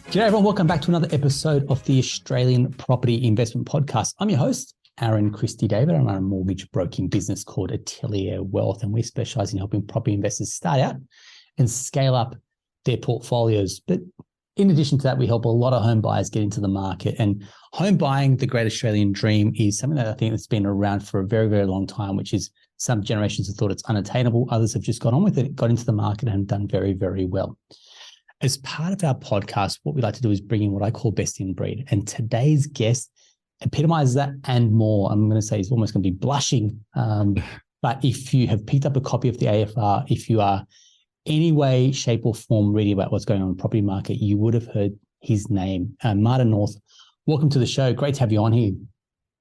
G'day everyone, welcome back to another episode of the Australian Property Investment Podcast. I'm your host, Aaron Christie David. I'm a mortgage broking business called Atelier Wealth, and we specialize in helping property investors start out and scale up their portfolios. But in addition to that, we help a lot of home buyers get into the market. And home buying, the great Australian dream, is something that I think that's been around for a very, very long time, which is some generations have thought it's unattainable. Others have just got on with it, got into the market and done very, very well. As part of our podcast, what we like to do is bring in what I call best in breed. And today's guest epitomizes that and more. I'm going to say he's almost going to be blushing. But if you have picked up a copy of the AFR, if you are any way, shape or form reading about what's going on in the property market, you would have heard his name. Martin North, welcome to the show. Great to have you on here.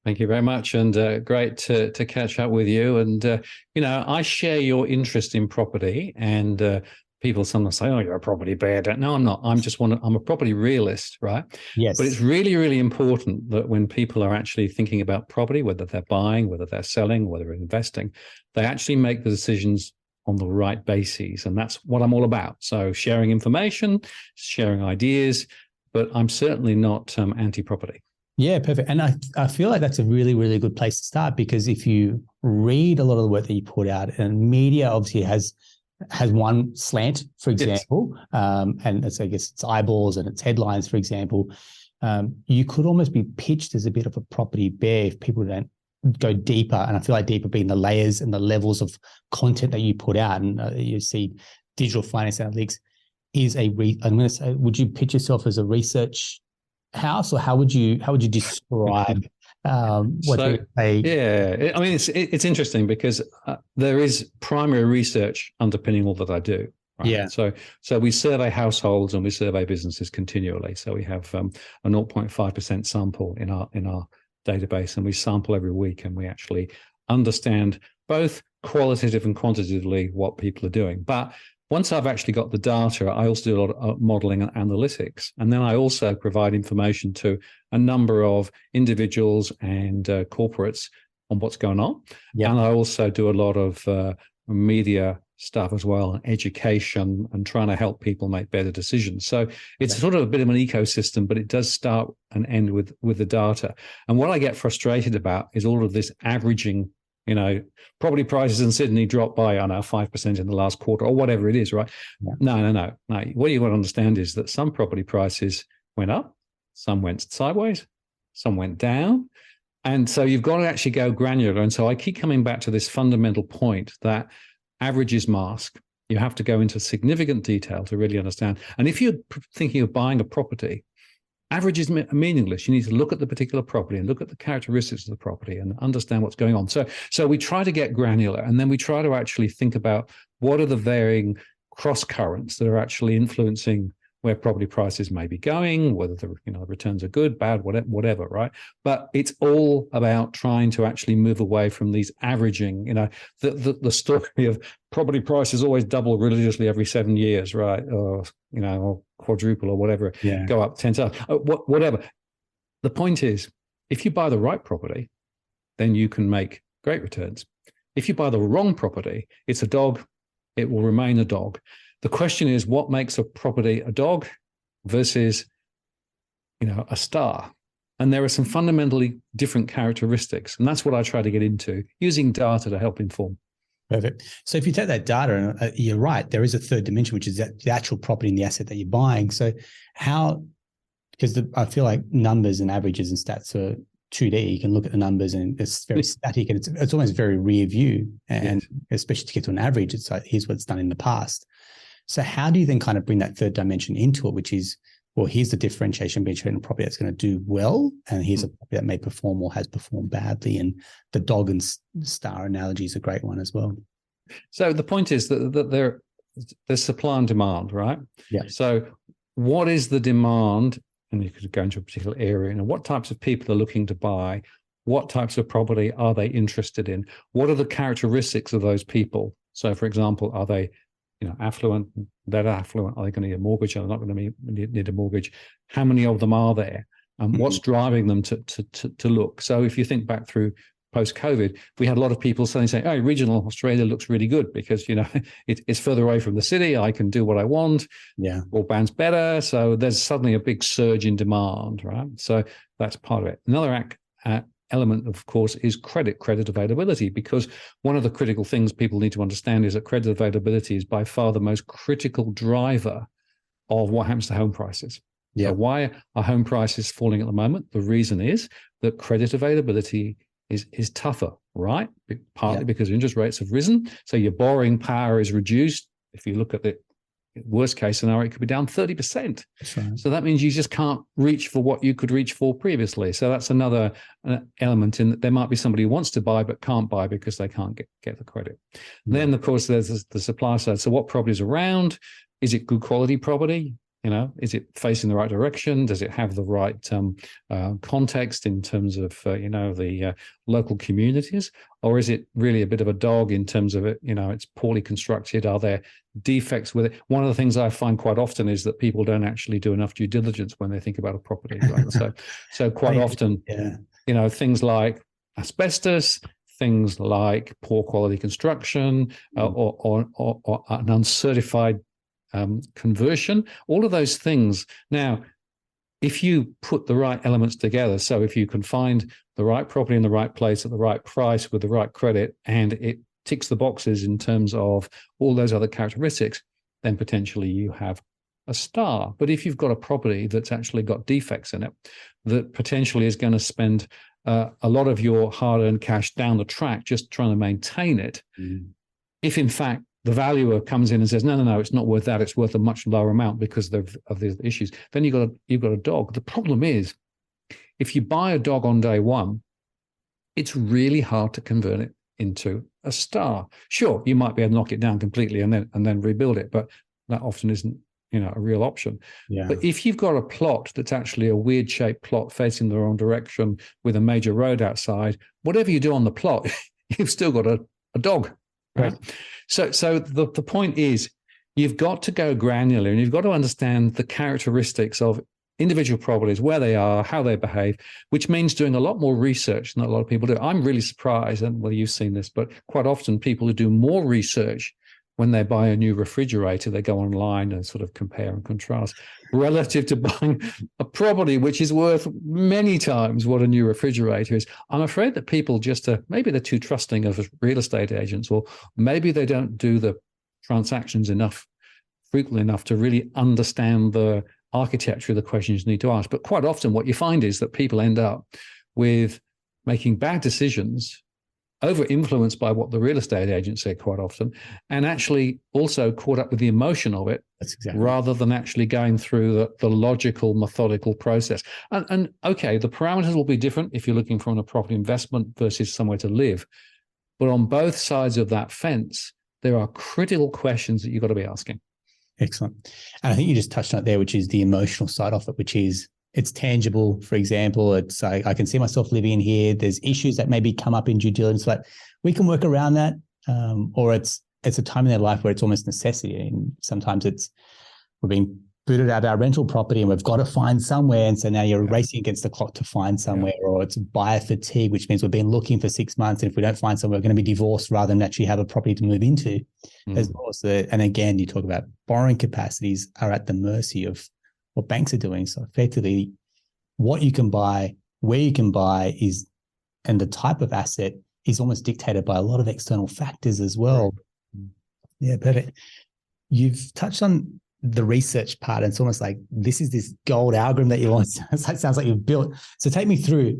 Thank you very much, and great to catch up with you. And, I share your interest in property, and people sometimes say, oh, you're a property bear. No, I'm not. I'm a property realist, right? Yes. But it's really, really important that when people are actually thinking about property, whether they're buying, whether they're selling, whether they're investing, they actually make the decisions on the right bases. And that's what I'm all about. So sharing information, sharing ideas, but I'm certainly not anti-property. Yeah, perfect. And I feel like that's a really, really good place to start, because if you read a lot of the work that you put out, and media obviously has one slant, for example, yes. And it's, I guess it's eyeballs and it's headlines, for example. You could almost be pitched as a bit of a property bear if people don't go deeper. And I feel like deeper being the layers and the levels of content that you put out. And you see digital finance analytics is I'm going to say, would you pitch yourself as a research house, or how would you describe what you say? Yeah, I mean, it's interesting because there is primary research underpinning all that I do. Right? Yeah. So we survey households and we survey businesses continually. So we have a 0.5% sample in our database, and we sample every week, and we actually understand both qualitative and quantitatively what people are doing. But once I've actually got the data, I also do a lot of modeling and analytics. And then I also provide information to a number of individuals and corporates on what's going on. Yeah. And I also do a lot of media stuff as well, and education, and trying to help people make better decisions. So it's sort of a bit of an ecosystem, but it does start and end with the data. And what I get frustrated about is all of this averaging. Property prices in Sydney dropped by, 5% in the last quarter, or whatever it is, right? Yeah. No. What you want to understand is that some property prices went up, some went sideways, some went down. And so you've got to actually go granular. And so I keep coming back to this fundamental point that averages mask. You have to go into significant detail to really understand. And if you're thinking of buying a property, averages are meaningless. You need to look at the particular property and look at the characteristics of the property and understand what's going on. So we try to get granular, and then we try to actually think about what are the varying cross currents that are actually influencing where property prices may be going, whether the returns are good, bad, whatever, right? But it's all about trying to actually move away from these averaging. The story of property prices always double religiously every 7 years, right? Or quadruple or whatever, go up 10 times, whatever. The point is, if you buy the right property, then you can make great returns. If you buy the wrong property, it's a dog, it will remain a dog. The question is, what makes a property a dog versus, a star? And there are some fundamentally different characteristics. And that's what I try to get into, using data to help inform. Perfect. So if you take that data, and you're right, there is a third dimension, which is the actual property and the asset that you're buying. So because I feel like numbers and averages and stats are 2D, you can look at the numbers and it's very static, and it's almost very rear view. And especially to get to an average, it's like, here's what's done in the past. So how do you then kind of bring that third dimension into it, which is, well, here's the differentiation between a property that's going to do well, and here's a property that may perform or has performed badly. And the dog and star analogy is a great one as well. So the point is that there's supply and demand, right? Yeah. So what is the demand? And you could go into a particular area, and what types of people are looking to buy? What types of property are they interested in? What are the characteristics of those people? So, for example, are they affluent, they're affluent, are they going to need a mortgage? Are they not going to need a mortgage? How many of them are there? And what's driving them to look? So if you think back through post-COVID, we had a lot of people suddenly saying, oh, regional Australia looks really good because, it's further away from the city. I can do what I want. Yeah. Broadband's better. So there's suddenly a big surge in demand, right? So that's part of it. Another element, of course, is credit availability, because one of the critical things people need to understand is that credit availability is by far the most critical driver of what happens to home prices. Yeah. So why are home prices falling at the moment? The reason is that credit availability is tougher, right? Partly because interest rates have risen. So your borrowing power is reduced. If you look at the worst case scenario, it could be down 30%. That's right. So that means you just can't reach for what you could reach for previously. So that's another element in that there might be somebody who wants to buy but can't buy because they can't get the credit. Then, of course, there's the supply side. So what property is around? Is it good quality property? Is it facing the right direction? Does it have the right context in terms of, the local communities? Or is it really a bit of a dog in terms of it, it's poorly constructed? Are there defects with it? One of the things I find quite often is that people don't actually do enough due diligence when they think about a property, right? So quite often, things like asbestos, things like poor quality construction, or an uncertified conversion, all of those things. Now, if you put the right elements together, so if you can find the right property in the right place at the right price with the right credit, and it ticks the boxes in terms of all those other characteristics, then potentially you have a star. But if you've got a property that's actually got defects in it, that potentially is going to spend a lot of your hard-earned cash down the track just trying to maintain it, if in fact the valuer comes in and says, no, it's not worth that. It's worth a much lower amount because of the issues. Then you've got a dog. The problem is, if you buy a dog on day one, it's really hard to convert it into a star. Sure, you might be able to knock it down completely and then rebuild it, but that often isn't a real option. Yeah. But if you've got a plot that's actually a weird shaped plot facing the wrong direction with a major road outside, whatever you do on the plot, you've still got a dog. Right. So the point is, you've got to go granular and you've got to understand the characteristics of individual properties, where they are, how they behave, which means doing a lot more research than a lot of people do. I'm really surprised, and whether you've seen this, but quite often people who do more research when they buy a new refrigerator, they go online and sort of compare and contrast relative to buying a property which is worth many times what a new refrigerator is. I'm afraid that people maybe they're too trusting of real estate agents, or maybe they don't do the transactions frequently enough to really understand the architecture of the questions you need to ask. But quite often what you find is that people end up with making bad decisions, over-influenced by what the real estate agent said quite often, and actually also caught up with the emotion of it. That's exactly rather than actually going through the logical, methodical process. And okay, the parameters will be different if you're looking for a property investment versus somewhere to live. But on both sides of that fence, there are critical questions that you've got to be asking. Excellent. And I think you just touched on it there, which is the emotional side of it, which is it's tangible. For example, it's I can see myself living in here. There's issues that maybe come up in due diligence, but we can work around that. Or it's a time in their life where it's almost necessity. And sometimes we're being booted out of our rental property and we've got to find somewhere. And so now you're racing against the clock to find somewhere, or it's buyer fatigue, which means we've been looking for 6 months. And if we don't find somewhere, we're going to be divorced rather than actually have a property to move into as well. So, and again, you talk about borrowing capacities are at the mercy of what banks are doing. So effectively, what you can buy, where you can buy and the type of asset is almost dictated by a lot of external factors as well. Yeah, perfect. You've touched on the research part, and it's almost like this is this gold algorithm that you want. It sounds like you've built. So take me through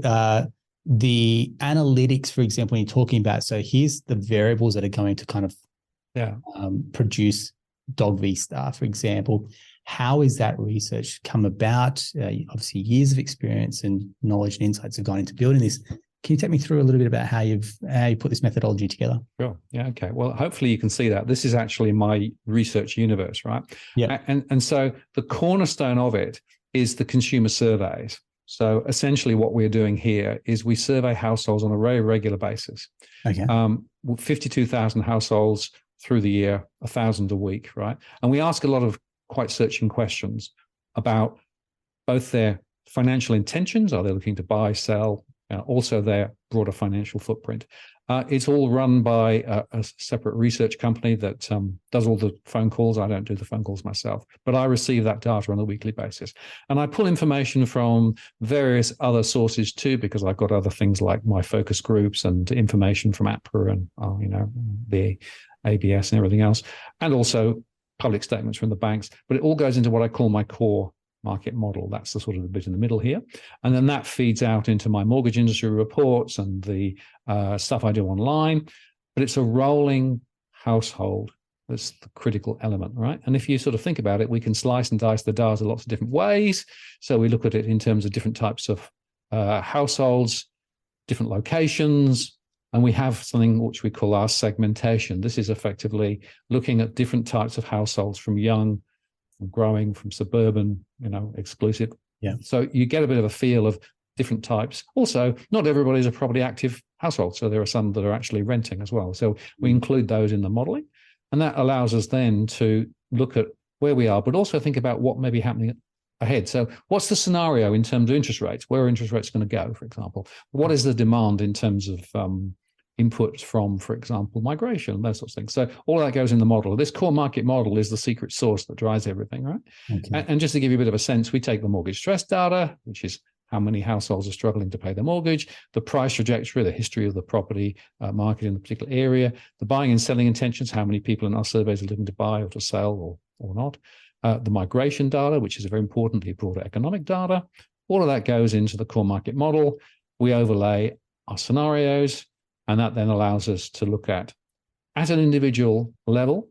the analytics, for example, when you're talking about, so here's the variables that are going to kind of produce dog v star, for example. How is that research come about? Obviously, years of experience and knowledge and insights have gone into building this. Can you take me through a little bit about how you put this methodology together? Sure. Yeah. Okay. Well, hopefully you can see that. This is actually my research universe, right? Yeah. And so the cornerstone of it is the consumer surveys. So essentially what we're doing here is we survey households on a very regular basis. Okay. 52,000 households through the year, 1,000 a week, right? And we ask a lot of quite searching questions about both their financial intentions. Are they looking to buy, sell? Also their broader financial footprint. It's all run by a separate research company that does all the phone calls. I don't do the phone calls myself, but I receive that data on a weekly basis. And I pull information from various other sources too, because I've got other things like my focus groups and information from APRA and, the ABS and everything else, and also public statements from the banks. But it all goes into what I call my core market model. That's the sort of the bit in the middle here. And then that feeds out into my mortgage industry reports and the stuff I do online. But it's a rolling household. That's the critical element, right? And if you sort of think about it, we can slice and dice the data lots of different ways. So we look at it in terms of different types of households, different locations, and we have something which we call our segmentation. This is effectively looking at different types of households, from young, from growing, from suburban, exclusive. Yeah. So you get a bit of a feel of different types. Also, not everybody is a property active household. So there are some that are actually renting as well. So we include those in the modeling. And that allows us then to look at where we are, but also think about what may be happening ahead. So what's the scenario in terms of interest rates? Where are interest rates going to go, for example? What is the demand in terms of inputs from, for example, migration, those sorts of things? So all of that goes in the model. This core market model is the secret sauce that drives everything, right? Okay. And just to give you a bit of a sense, we take the mortgage stress data, which is how many households are struggling to pay their mortgage, the price trajectory, the history of the property market in the particular area, the buying and selling intentions, how many people in our surveys are looking to buy or to sell or not, the migration data, which is a very importantly broader economic data. All of that goes into the core market model. We overlay our scenarios, and that then allows us to look at an individual level,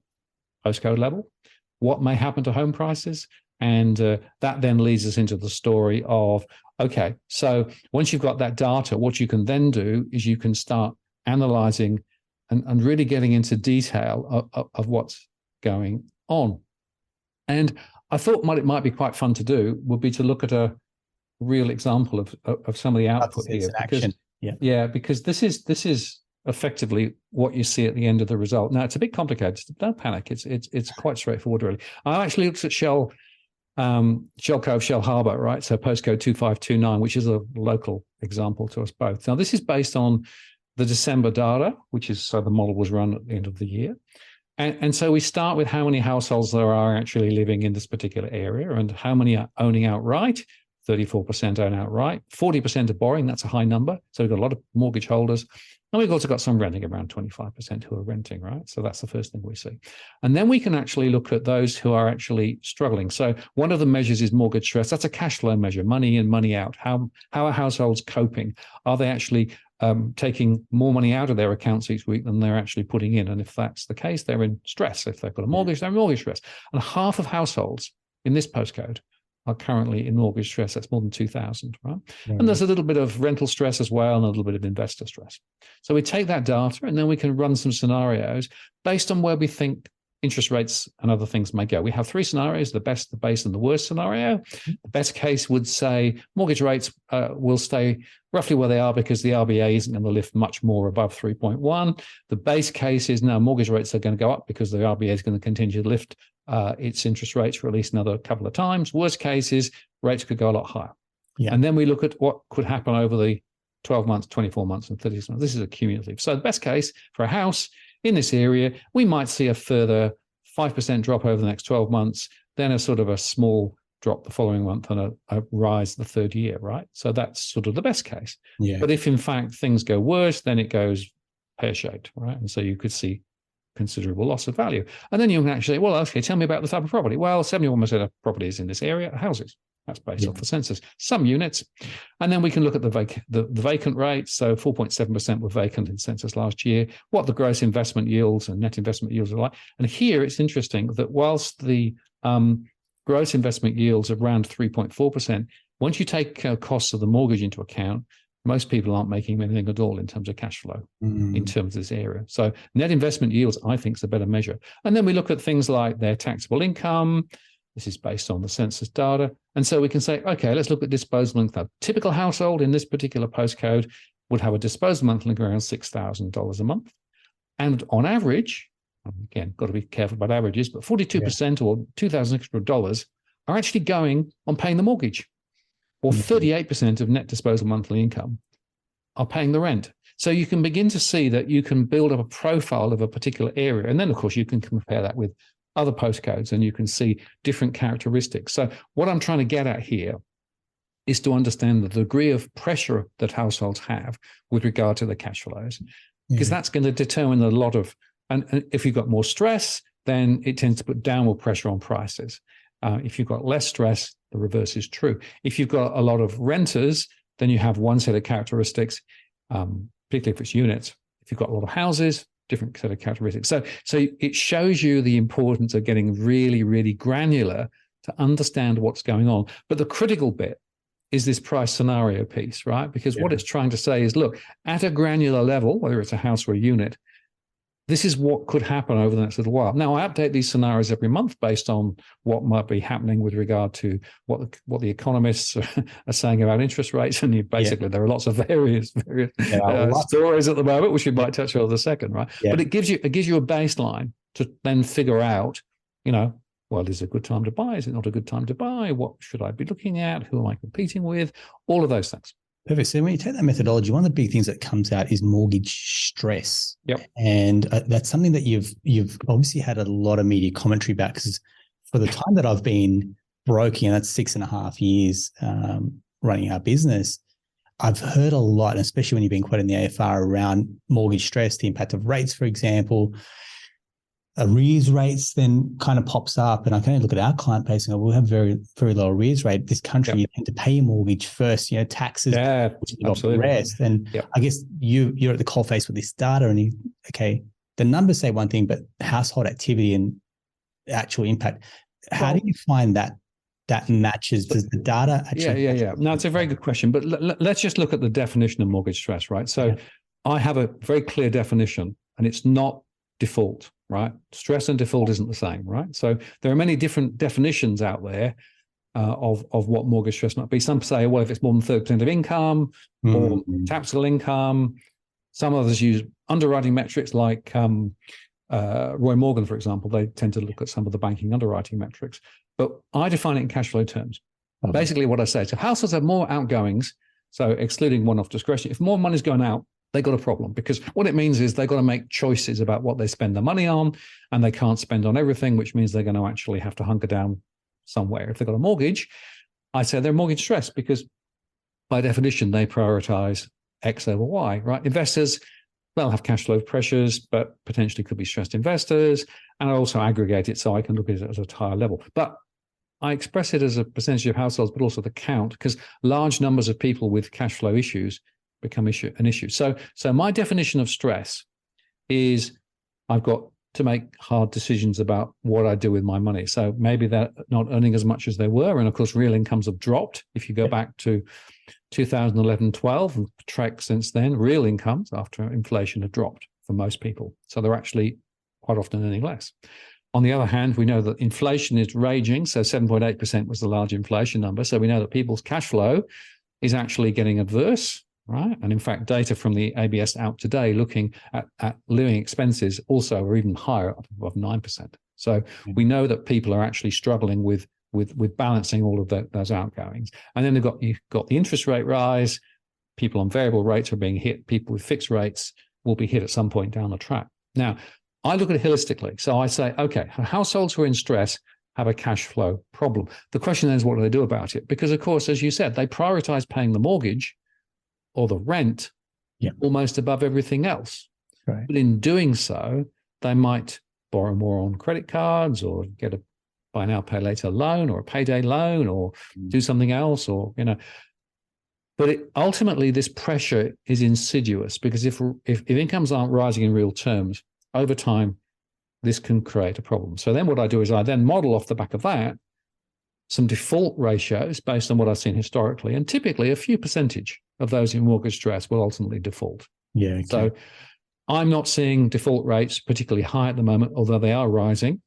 postcode level, what may happen to home prices. And that then leads us into the story of, okay, so once you've got that data, what you can then do is you can start analyzing and really getting into detail of what's going on. And I thought what it might be quite fun to do would be to look at a real example of some of the output here. Because, because this is effectively what you see at the end of the result. Now, it's a bit complicated. Don't panic. It's quite straightforward, really. I actually looked at Shell Cove, Shell Harbour, right? So postcode 2529, which is a local example to us both. Now, this is based on the December data, which is, so the model was run at the end of the year. And so we start with how many households there are actually living in this particular area and how many are owning outright. 34% own outright, 40% are borrowing. That's a high number. So we've got a lot of mortgage holders. And we've also got some renting, around 25% who are renting, right? So that's the first thing we see. And then we can actually look at those who are actually struggling. So one of the measures is mortgage stress. That's a cash flow measure, money in, money out. How are households coping? Are they actually taking more money out of their accounts each week than they're actually putting in? And if that's the case, they're in stress. If they've got a mortgage, they're in mortgage stress. And half of households in this postcode are currently in mortgage stress. That's more than 2,000, right? And there's a little bit of rental stress as well and a little bit of investor stress. So we take that data and then we can run some scenarios based on where we think interest rates and other things may go. We have three scenarios: the best, the base, and the worst scenario. The best case would say mortgage rates will stay roughly where they are because the RBA isn't going to lift much more above 3.1. The base case is now mortgage rates are going to go up because the RBA is going to continue to lift its interest rates for at least another couple of times. Worst case is rates could go a lot higher. Yeah. And then we look at what could happen over the 12 months, 24 months, and 36 months. This is a cumulative. So the best case for a house in this area, we might see a further 5% drop over the next 12 months, then a sort of a small drop the following month and a rise the third year, right? So that's sort of the best case. Yeah. But if in fact things go worse, then it goes pear-shaped, right? And so you could see considerable loss of value. And then you can actually, well, okay, tell me about the type of property. Well, 71% of properties in this area are houses. That's based off the census. Some units. And then we can look at the vacant rate. So 4.7% were vacant in census last year, what the gross investment yields and net investment yields are like. And here it's interesting that whilst the gross investment yields are around 3.4%, once you take costs of the mortgage into account, most people aren't making anything at all in terms of cash flow in terms of this area. So net investment yields, I think, is a better measure. And then we look at things like their taxable income. This is based on the census data. And so we can say, okay, let's look at disposable income. Typical household in this particular postcode would have a disposable monthly income around $6,000 a month. And on average, again, got to be careful about averages, but 42% or $2,000 extra are actually going on paying the mortgage, or 38% of net disposable monthly income are paying the rent. So you can begin to see that you can build up a profile of a particular area. And then, of course, you can compare that with other postcodes and you can see different characteristics. So what I'm trying to get at here is to understand the degree of pressure that households have with regard to their cash flows, because that's going to determine a lot of, and if you've got more stress, then it tends to put downward pressure on prices. If you've got less stress, the reverse is true. If you've got a lot of renters, then you have one set of characteristics, particularly if it's units. If you've got a lot of houses, different set of characteristics. So it shows you the importance of getting really, really granular to understand what's going on. But the critical bit is this price scenario piece, right? Because what it's trying to say is, look, at a granular level, whether it's a house or a unit, this is what could happen over the next little while. Now, I update these scenarios every month based on what might be happening with regard to what the economists are saying about interest rates. And basically, there are lots of various stories at the moment, which we might touch on in a second, right? Yeah. But it gives you a baseline to then figure out, well, is it a good time to buy? Is it not a good time to buy? What should I be looking at? Who am I competing with? All of those things. Perfect. So when you take that methodology, one of the big things that comes out is mortgage stress. Yep. And that's something that you've obviously had a lot of media commentary about, because for the time that I've been broking, and that's 6.5 years running our business, I've heard a lot, and especially when you've been quoting the AFR around mortgage stress, the impact of rates, for example. Arrears rates then kind of pops up, and I can only look at our client base and go, we'll have very, very low arrears rate. This country, you tend to pay your mortgage first, taxes, absolutely. The rest. And I guess you're at the coalface with this data, and the numbers say one thing, but household activity and actual impact, how do you find that matches? Does the data actually? Yeah. No, it's a very good question, but let's just look at the definition of mortgage stress, right? So I have a very clear definition, and it's not default, right? Stress and default isn't the same, right? So there are many different definitions out there of what mortgage stress might be. Some say, well, if it's more than 30% of income or taxable income. Some others use underwriting metrics like Roy Morgan, for example. They tend to look at some of the banking underwriting metrics. But I define it in cash flow terms. Basically what I say, so households have more outgoings, so excluding one-off discretion. If more money is going out, they got a problem, because what it means is they've got to make choices about what they spend their money on, and they can't spend on everything, which means they're going to actually have to hunker down somewhere. If they've got a mortgage, I say they're mortgage stressed, because by definition, they prioritize X over Y, right? Investors, they'll have cash flow pressures, but potentially could be stressed investors. And I also aggregate it so I can look at it at a higher level. But I express it as a percentage of households, but also the count, because large numbers of people with cash flow issues become an issue. So my definition of stress is I've got to make hard decisions about what I do with my money. So maybe they're not earning as much as they were. And of course, real incomes have dropped. If you go back to 2011-12 and track since then, real incomes after inflation have dropped for most people. So they're actually quite often earning less. On the other hand, we know that inflation is raging. So 7.8% was the large inflation number. So we know that people's cash flow is actually getting adverse. Right. And in fact, data from the ABS out today looking at living expenses also are even higher, up above 9%. So we know that people are actually struggling with balancing all of those outgoings. And then you've got the interest rate rise. People on variable rates are being hit. People with fixed rates will be hit at some point down the track. Now, I look at it holistically. So I say, okay, households who are in stress have a cash flow problem. The question then is, what do they do about it? Because, of course, as you said, they prioritize paying the mortgage or the rent almost above everything else. Right. But in doing so, they might borrow more on credit cards, or get a buy now, pay later loan, or a payday loan, or do something else, or, But ultimately, this pressure is insidious, because if incomes aren't rising in real terms, over time, this can create a problem. So then what I do is I then model off the back of that some default ratios based on what I've seen historically, and typically a few percentage of those in mortgage stress will ultimately default. Yeah. Okay. So I'm not seeing default rates particularly high at the moment, although they are rising.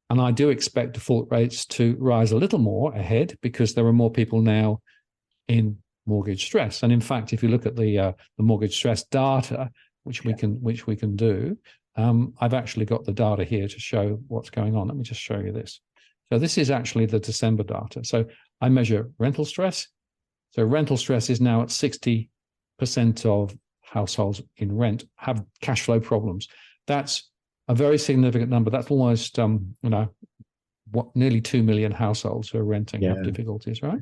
And I do expect default rates to rise a little more ahead, because there are more people now in mortgage stress. And in fact, if you look at the mortgage stress data, which we can do, I've actually got the data here to show what's going on. Let me just show you this. So this is actually the December data. So I measure rental stress. So rental stress is now at 60 of households in rent have cash flow problems. That's a very significant number. That's almost, nearly 2 million households who are renting have difficulties, right?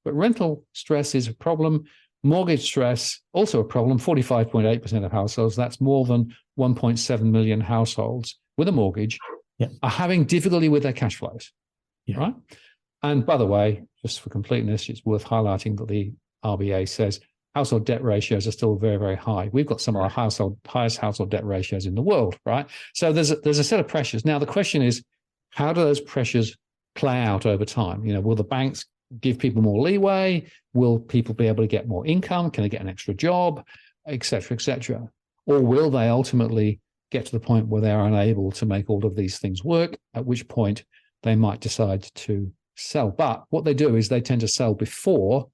But rental stress is a problem. Mortgage stress, also a problem. 45.8% of households, that's more than 1.7 million households with a mortgage, are having difficulty with their cash flows, right? And by the way, just for completeness, it's worth highlighting that the RBA says household debt ratios are still very, very high. We've got some of the highest household debt ratios in the world, right? So there's a set of pressures. Now, the question is, how do those pressures play out over time? Will the banks give people more leeway? Will people be able to get more income? Can they get an extra job, et cetera, et cetera? Or will they ultimately get to the point where they're unable to make all of these things work, at which point they might decide to sell? But what they do is they tend to sell before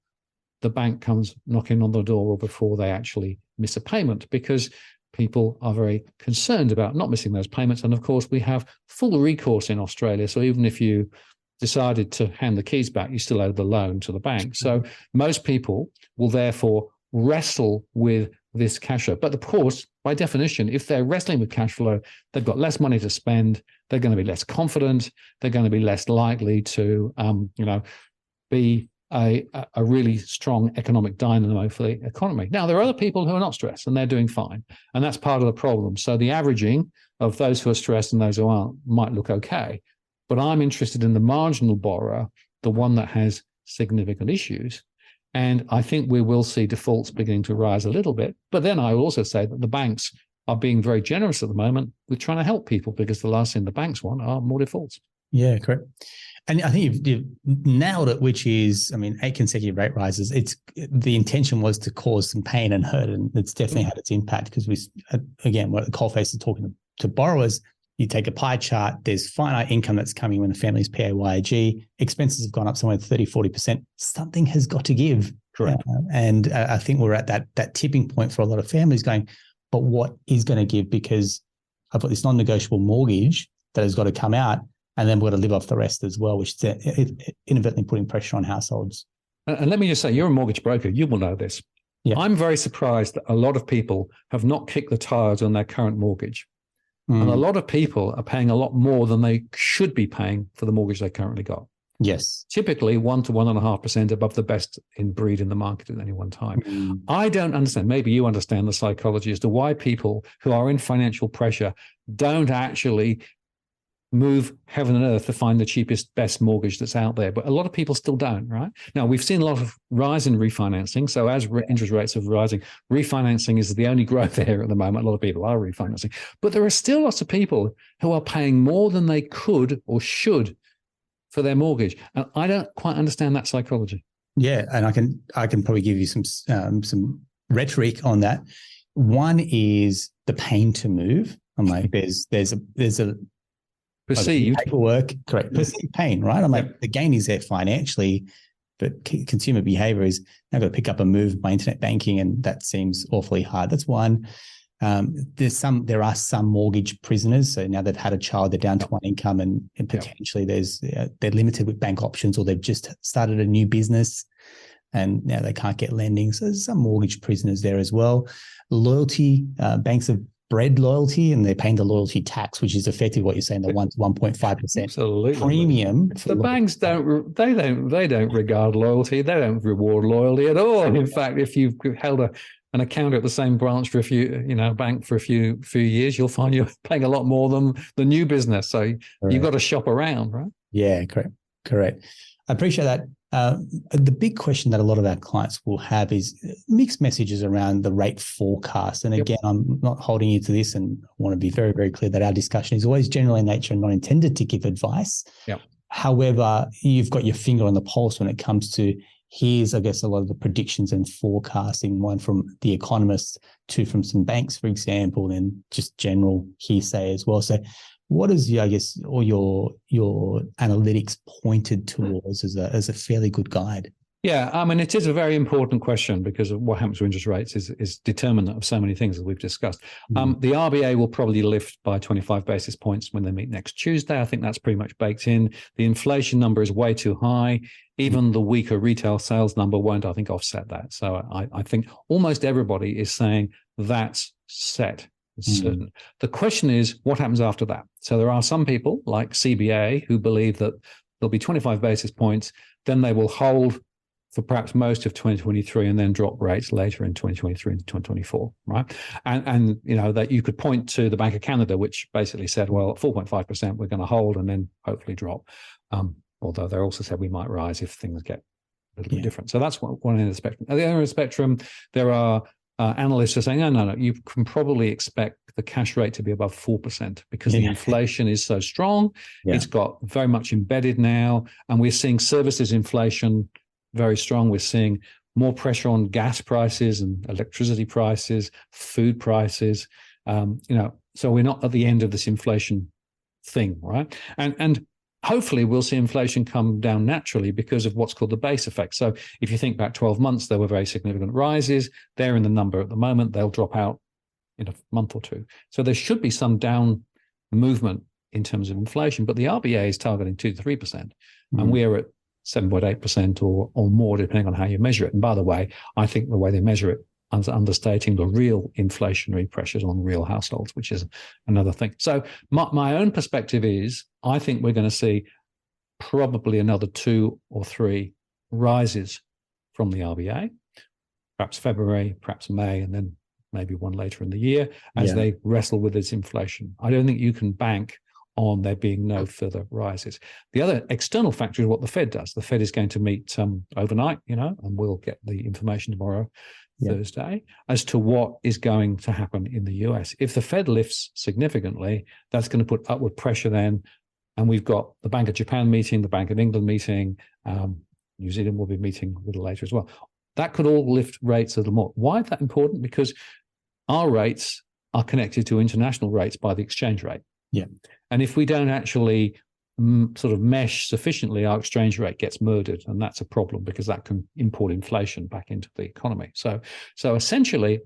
the bank comes knocking on the door or before they actually miss a payment, because people are very concerned about not missing those payments. And of course, we have full recourse in Australia. So even if you decided to hand the keys back, you still owe the loan to the bank. So most people will therefore wrestle with this cash flow. But of course, by definition, if they're wrestling with cash flow, they've got less money to spend. They're going to be less confident. They're going to be less likely to, be a really strong economic dynamo for the economy. Now, there are other people who are not stressed and they're doing fine. And that's part of the problem. So the averaging of those who are stressed and those who aren't might look okay. But I'm interested in the marginal borrower, the one that has significant issues. And I think we will see defaults beginning to rise a little bit. But then I will also say that the banks are being very generous at the moment with trying to help people, because the last thing the banks want are more defaults. Yeah, correct. And I think you've nailed it, which is, 8 consecutive rate rises. The intention was to cause some pain and hurt, and it's definitely had its impact, because we're at the coalface is talking to borrowers. You take a pie chart, there's finite income that's coming when the family's PAYG, expenses have gone up somewhere 30, 40%. Something has got to give. Correct. And I think we're at that tipping point for a lot of families going, but what is going to give? Because I've got this non-negotiable mortgage that has got to come out, and then we've got to live off the rest as well, which is inadvertently putting pressure on households. And let me just say, you're a mortgage broker. You will know this. Yeah. I'm very surprised that a lot of people have not kicked the tires on their current mortgage. And a lot of people are paying a lot more than they should be paying for the mortgage they currently got. Yes. Typically 1 to 1.5% above the best in breed in the market at any one time. I don't understand, maybe you understand the psychology as to why people who are in financial pressure don't actually move heaven and earth to find the cheapest, best mortgage that's out there. But a lot of people still don't, right? Now, we've seen a lot of rise in refinancing. So as interest rates are rising, refinancing is the only growth area at the moment. A lot of people are refinancing. But there are still lots of people who are paying more than they could or should for their mortgage. And I don't quite understand that psychology. Yeah, and I can probably give you some rhetoric on that. One is the pain to move. I'm like, there's a perceived paperwork, correct? Perceived pain, right? I'm like, the gain is there financially, but consumer behavior is now got to pick up and move my internet banking, and that seems awfully hard. That's one. There are some mortgage prisoners. So now they've had a child, they're down to one income, and potentially they're limited with bank options, or they've just started a new business and now they can't get lending. So there's some mortgage prisoners there as well. Loyalty, banks have bred loyalty, and they're paying the loyalty tax, which is effectively what you're saying, the 1 to 1.5% premium. The banks don't regard loyalty. They don't reward loyalty at all. In fact, if you've held an account at the same branch for bank for a few years, you'll find you're paying a lot more than the new business. So you've got to shop around, right? Yeah, correct. I appreciate that. The big question that a lot of our clients will have is mixed messages around the rate forecast. And again, I'm not holding you to this, and I want to be very, very clear that our discussion is always general in nature and not intended to give advice. Yep. However, you've got your finger on the pulse when it comes to, here's, I guess, a lot of the predictions and forecasting, one from the economists, two from some banks, for example, and just general hearsay as well. So what is all your analytics pointed towards as a fairly good guide? Yeah, I mean, it is a very important question because of what happens to interest rates is determinant of so many things that we've discussed. The RBA will probably lift by 25 basis points when they meet next Tuesday. I think that's pretty much baked in. The inflation number is way too high. Even the weaker retail sales number won't, I think, offset that. So I think almost everybody is saying that's set. Certain. The question is, what happens after that? So there are some people like CBA who believe that there'll be 25 basis points, then they will hold for perhaps most of 2023 and then drop rates later in 2023 and 2024, right? And you know, that you could point to the Bank of Canada, which basically said, well, at 4.5%, we're going to hold and then hopefully drop. Although they also said we might rise if things get a little bit different. So that's one end of the spectrum. At the other end of the spectrum, there are analysts are saying, no, you can probably expect the cash rate to be above 4% because the inflation is so strong. It's got very much embedded now. And we're seeing services inflation very strong. We're seeing more pressure on gas prices and electricity prices, food prices. So we're not at the end of this inflation thing, right? And hopefully we'll see inflation come down naturally because of what's called the base effect. So if you think back 12 months, there were very significant rises. They're in the number at the moment. They'll drop out in a month or two. So there should be some down movement in terms of inflation, but the RBA is targeting 2 to 3%, and we are at 7.8% or more, depending on how you measure it. And by the way, I think the way they measure it is understating the real inflationary pressures on real households, which is another thing. So my own perspective is, I think we're going to see probably another 2 or 3 rises from the RBA, perhaps February, perhaps May, and then maybe one later in the year as they wrestle with this inflation. I don't think you can bank on there being no further rises. The other external factor is what the Fed does. The Fed is going to meet overnight, and we'll get the information tomorrow, Thursday, as to what is going to happen in the US. If the Fed lifts significantly, that's going to put upward pressure then. And we've got the Bank of Japan meeting, the Bank of England meeting, New Zealand will be meeting a little later as well. That could all lift rates a little more. Why is that important? Because our rates are connected to international rates by the exchange rate. Yeah. And if we don't actually sort of mesh sufficiently, our exchange rate gets murdered. And that's a problem because that can import inflation back into the economy. So essentially,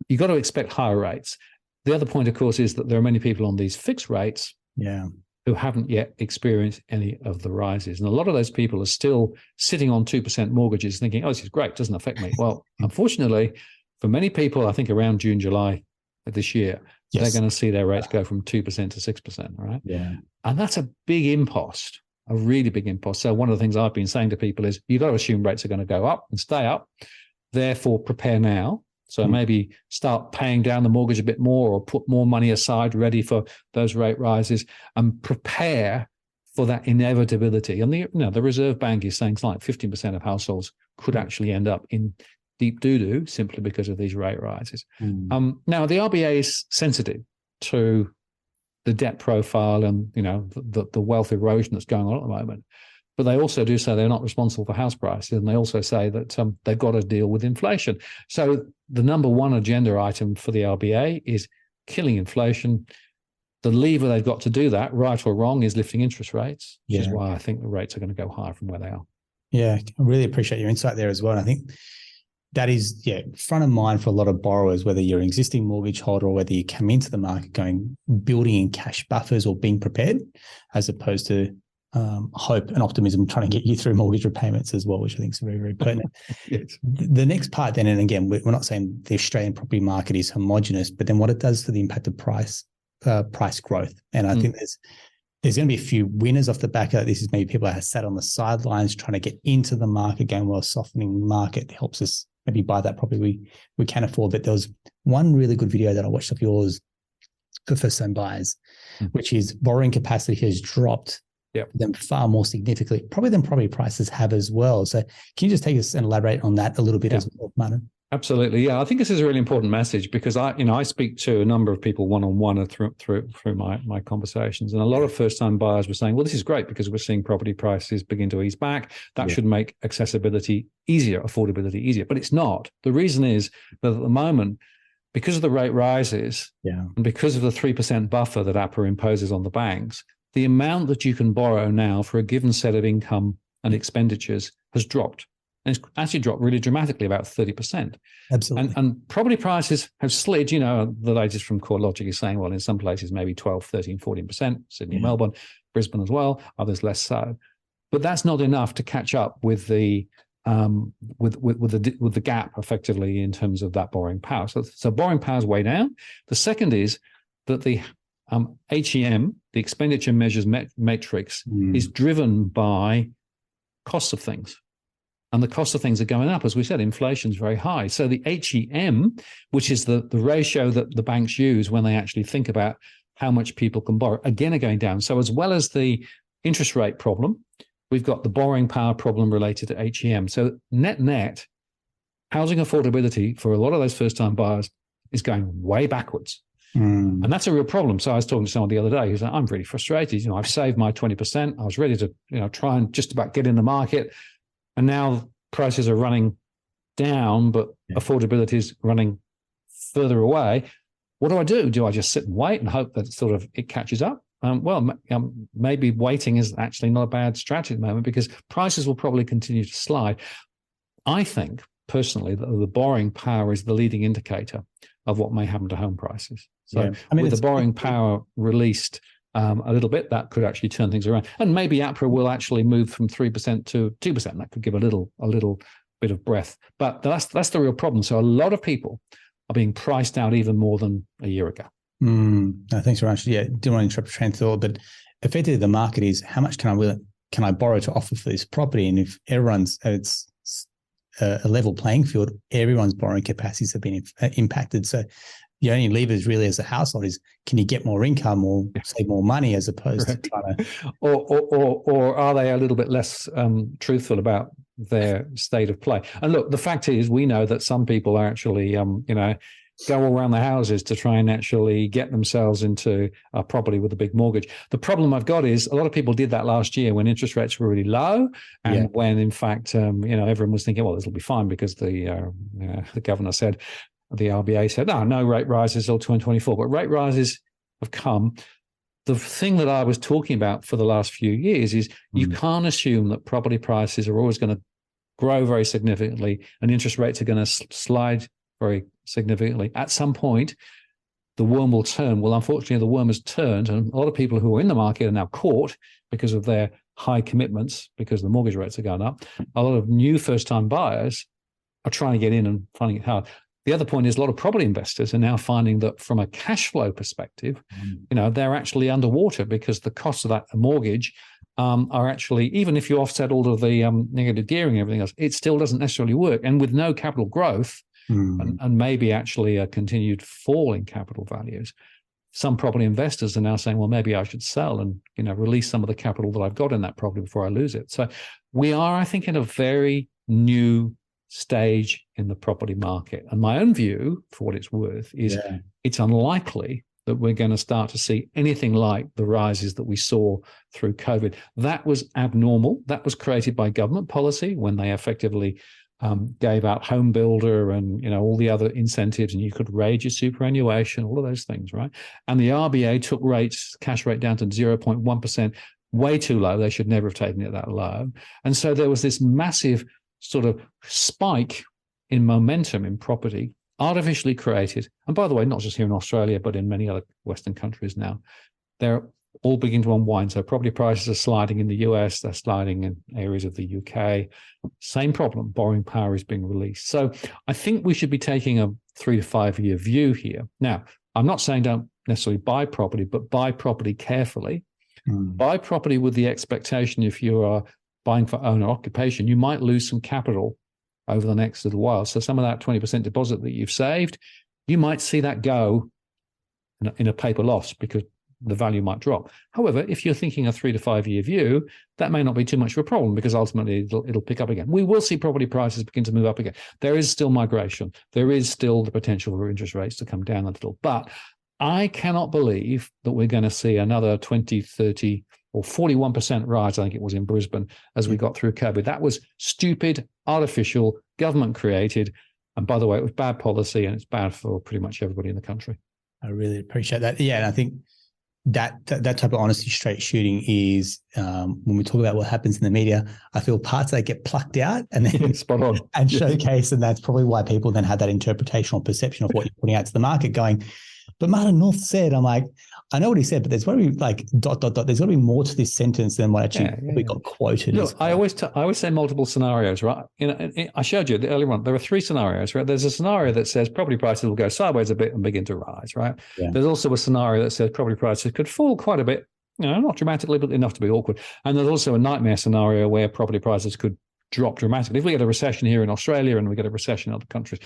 you've got to expect higher rates. The other point, of course, is that there are many people on these fixed rates who haven't yet experienced any of the rises. And a lot of those people are still sitting on 2% mortgages thinking, oh, this is great, doesn't affect me. Well, unfortunately, for many people, I think around June, July of this year, they're going to see their rates go from 2% to 6%, right? Yeah. And that's a big impost, a really big impost. So one of the things I've been saying to people is you've got to assume rates are going to go up and stay up. Therefore, prepare now. So maybe start paying down the mortgage a bit more or put more money aside ready for those rate rises and prepare for that inevitability. And the Reserve Bank is saying something like 15% of households could actually end up in deep doo-doo simply because of these rate rises. Now, the RBA is sensitive to the debt profile and the wealth erosion that's going on at the moment. But they also do say they're not responsible for house prices, and they also say that they've got to deal with inflation. So the number one agenda item for the RBA is killing inflation. The lever they've got to do that, right or wrong, is lifting interest rates, which is why I think the rates are going to go higher from where they are. Yeah, I really appreciate your insight there as well. And I think that is, front of mind for a lot of borrowers, whether you're an existing mortgage holder or whether you come into the market building in cash buffers or being prepared, as opposed to hope and optimism trying to get you through mortgage repayments as well, which I think is very, very pertinent. The next part then, and again, we're not saying the Australian property market is homogenous, but then what it does to the impact of price growth. And I think there's going to be a few winners off the back of that. This is maybe people that have sat on the sidelines trying to get into the market, going, well, softening market helps us maybe buy that property we can afford. But there was one really good video that I watched of yours for first-time buyers, which is borrowing capacity has dropped them far more significantly, probably than property prices have as well. So can you just take us and elaborate on that a little bit as well, Martin? Absolutely. Yeah, I think this is a really important message because I speak to a number of people one-on-one through my conversations, and a lot of first-time buyers were saying, well, this is great because we're seeing property prices begin to ease back. That should make accessibility easier, affordability easier, but it's not. The reason is that at the moment, because of the rate rises and because of the 3% buffer that APRA imposes on the banks, the amount that you can borrow now for a given set of income and expenditures has dropped. And it's actually dropped really dramatically, about 30%. Absolutely. And property prices have slid, you know, the latest from CoreLogic is saying, well, in some places, maybe 12, 13, 14%, Sydney, Melbourne, Brisbane as well, others less so. But that's not enough to catch up with the with the gap effectively in terms of that borrowing power. So borrowing power is way down. The second is that the HEM, the expenditure measures matrix, is driven by costs of things. And the cost of things are going up. As we said, inflation is very high. So the HEM, which is the ratio that the banks use when they actually think about how much people can borrow, again, are going down. So as well as the interest rate problem, we've got the borrowing power problem related to HEM. So net, housing affordability for a lot of those first-time buyers is going way backwards. And that's a real problem. So I was talking to someone the other day who's like, I'm really frustrated. You know, I've saved my 20%. I was ready to, you know, try and just about get in the market. And now prices are running down, but affordability is running further away. What do? Do I just sit and wait and hope that sort of it catches up? Maybe waiting is actually not a bad strategy at the moment because prices will probably continue to slide. I think personally that the borrowing power is the leading indicator of what may happen to home prices. So with the borrowing power released a little bit, that could actually turn things around. And maybe APRA will actually move from 3% to 2%. That could give a little bit of breath. But that's the real problem. So a lot of people are being priced out even more than a year ago. No, thanks very much. Yeah, didn't want to interrupt your train of thought, but effectively the market is how much can I borrow to offer for this property? And if it's a level playing field, everyone's borrowing capacities have been impacted. So the only levers really as a household is can you get more income or save more money as opposed to trying to... Or are they a little bit less truthful about their state of play? And look, the fact is we know that some people are actually, go all around the houses to try and actually get themselves into a property with a big mortgage. The problem I've got is a lot of people did that last year when interest rates were really low and when in fact, everyone was thinking, well, this will be fine because the governor said, the RBA said, no rate rises till 2024, but rate rises have come. The thing that I was talking about for the last few years is you can't assume that property prices are always going to grow very significantly and interest rates are going to slide very significantly. At some point, the worm will turn. Well, unfortunately, the worm has turned, and a lot of people who are in the market are now caught because of their high commitments, because the mortgage rates are going up. A lot of new first-time buyers are trying to get in and finding it hard. The other point is a lot of property investors are now finding that from a cash flow perspective, they're actually underwater because the costs of that mortgage are actually, even if you offset all of the negative gearing and everything else, it still doesn't necessarily work. And with no capital growth, and maybe actually a continued fall in capital values, some property investors are now saying, well, maybe I should sell and release some of the capital that I've got in that property before I lose it. So we are, I think, in a very new stage in the property market. And my own view, for what it's worth, is it's unlikely that we're going to start to see anything like the rises that we saw through COVID. That was abnormal. That was created by government policy when they effectively gave out home builder and all the other incentives, and you could raise your superannuation, all of those things, right? And the RBA took cash rate down to 0.1%, way too low. They should never have taken it that low. And so there was this massive sort of spike in momentum in property, artificially created. And by the way, not just here in Australia, but in many other Western countries now, they're all beginning to unwind. So property prices are sliding in the US, they're sliding in areas of the UK. Same problem, borrowing power is being released. So I think we should be taking a 3 to 5 year view here. Now, I'm not saying don't necessarily buy property, but buy property carefully. Buy property with the expectation, if you are buying for owner occupation, you might lose some capital over the next little while. So some of that 20% deposit that you've saved, you might see that go in a paper loss because the value might drop. However, if you're thinking a 3 to 5 year view, that may not be too much of a problem because ultimately it'll pick up again. We will see property prices begin to move up again. There is still migration. There is still the potential for interest rates to come down a little. But I cannot believe that we're going to see another 20, 30 or 41% rise, I think it was in Brisbane, as we got through COVID. That was stupid, artificial, government created. And by the way, it was bad policy and it's bad for pretty much everybody in the country. I really appreciate that. Yeah, and I think that type of honesty, straight shooting is when we talk about what happens in the media, I feel parts that get plucked out and then spot on and showcased. And that's probably why people then have that interpretation or perception of what you're putting out to the market going, but Martin North said, I'm like, I know what he said, but there's got to be like ... There's got to be more to this sentence than what actually we got quoted. Look, I always say multiple scenarios, right? I showed you earlier on. There are 3 scenarios, right? There's a scenario that says property prices will go sideways a bit and begin to rise, right? Yeah. There's also a scenario that says property prices could fall quite a bit, not dramatically, but enough to be awkward. And there's also a nightmare scenario where property prices could drop dramatically. If we get a recession here in Australia and we get a recession in other countries.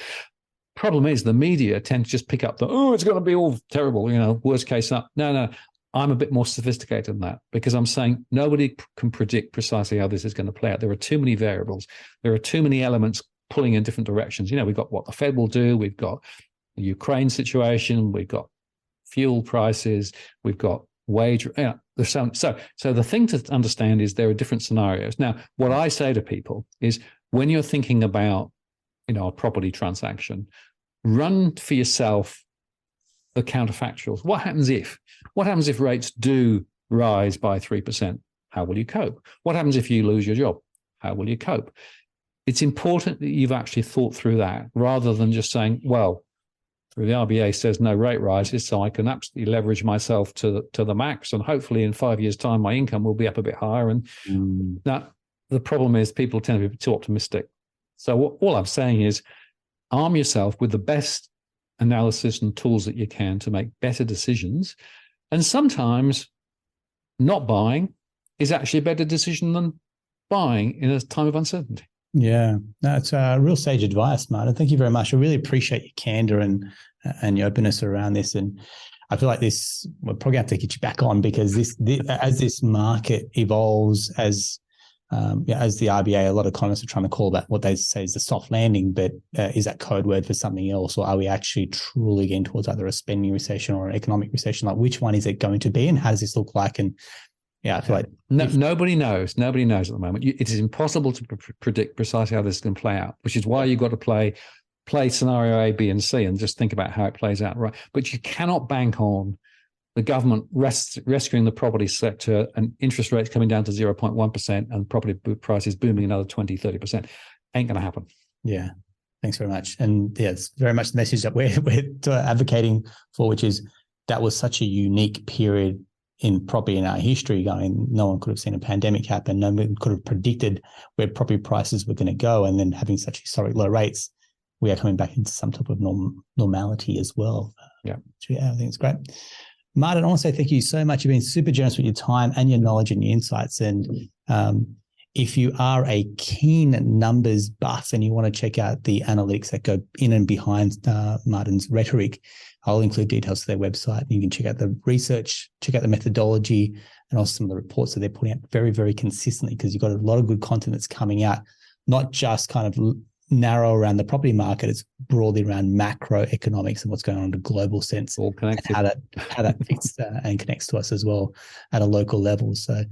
Problem is the media tend to just pick up it's going to be all terrible, worst case up. No, I'm a bit more sophisticated than that because I'm saying nobody can predict precisely how this is going to play out. There are too many variables. There are too many elements pulling in different directions. We've got what the Fed will do. We've got the Ukraine situation. We've got fuel prices. We've got wage. So the thing to understand is there are different scenarios. Now, what I say to people is when you're thinking about a property transaction, run for yourself the counterfactuals. What happens if rates do rise by 3%? How will you cope? What happens if you lose your job? How will you cope? It's important that you've actually thought through that rather than just saying, well, the RBA says no rate rises, so I can absolutely leverage myself to the max, and hopefully in 5 years' time, my income will be up a bit higher. And now the problem is people tend to be too optimistic. So all I'm saying is arm yourself with the best analysis and tools that you can to make better decisions. And sometimes not buying is actually a better decision than buying in a time of uncertainty. Yeah, that's real sage advice, Martin. Thank you very much. I really appreciate your candor and your openness around this. And I feel like we're probably going to have to get you back on because as this market evolves, as the RBA, a lot of economists are trying to call that what they say is the soft landing, but is that code word for something else? Or are we actually truly getting towards either a spending recession or an economic recession? Like which one is it going to be and how does this look like? And I feel like nobody knows. Nobody knows at the moment. It is impossible to predict precisely how this is going to play out, which is why you've got to play scenario A, B, and C and just think about how it plays out. Right. But you cannot bank on the government rescuing the property sector and interest rates coming down to 0.1% and property prices booming another 20, 30%. Ain't going to happen. Yeah. Thanks very much. And it's very much the message that we're advocating for, which is that was such a unique period in property in our history going. No one could have seen a pandemic happen. No one could have predicted where property prices were going to go. And then having such historic low rates, we are coming back into some type of normality as well. Yeah. I think it's great. Martin, I want to say thank you so much. You've been super generous with your time and your knowledge and your insights. And if you are a keen numbers buff and you want to check out the analytics that go in and behind Martin's rhetoric, I'll include details to their website. You can check out the research, check out the methodology, and also some of the reports that they're putting out very, very consistently because you've got a lot of good content that's coming out, not just kind of narrow around the property market, it's broadly around macroeconomics and what's going on in a global sense. All connected. How that fits and connects to us as well at a local level. So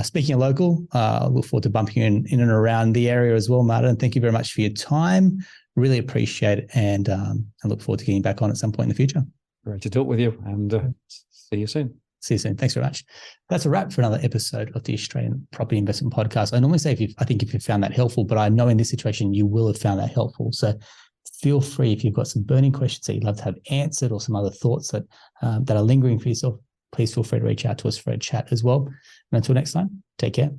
speaking of local, I look forward to bumping you in and around the area as well, Martin. Thank you very much for your time. Really appreciate it. And I look forward to getting back on at some point in the future. Great to talk with you and see you soon. See you soon. Thanks very much. That's a wrap for another episode of the Australian Property Investment Podcast. I normally say if you found that helpful, but I know in this situation you will have found that helpful. So feel free if you've got some burning questions that you'd love to have answered or some other thoughts that are lingering for yourself, please feel free to reach out to us for a chat as well. And until next time, take care.